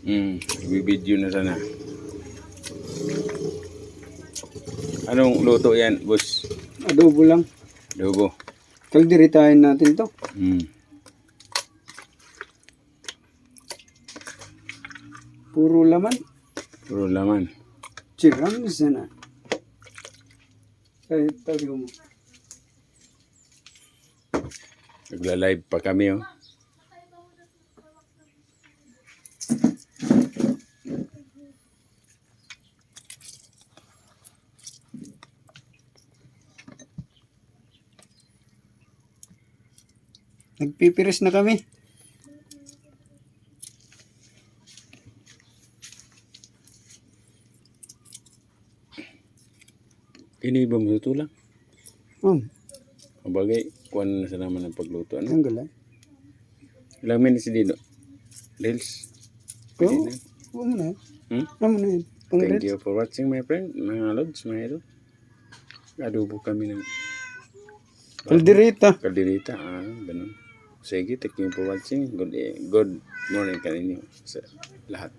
Bibidyo na sana. Anong luto yan, boss? Adobo lang. Adobo. Kalderitahin natin to. Puro laman. Puro laman. Chirang sana. Kahit tabi mo. Nagla-live pa kami, oh. Nagpipiris na kami. Ini ba maluto lang? Bagay, kuwan na sa naman ng pagluto. Ano? Ang galay. Ilang minutes dito? Reels? Pwede na. Huwag mo na. Hmm? Huwag mo na yun. Thank you for watching, my friend. Mga lods, mga idol. Adobo kami ng Kalderita. kalderita. Ganun. Sige, thank you for watching. Good morning kaninyo sa lahat.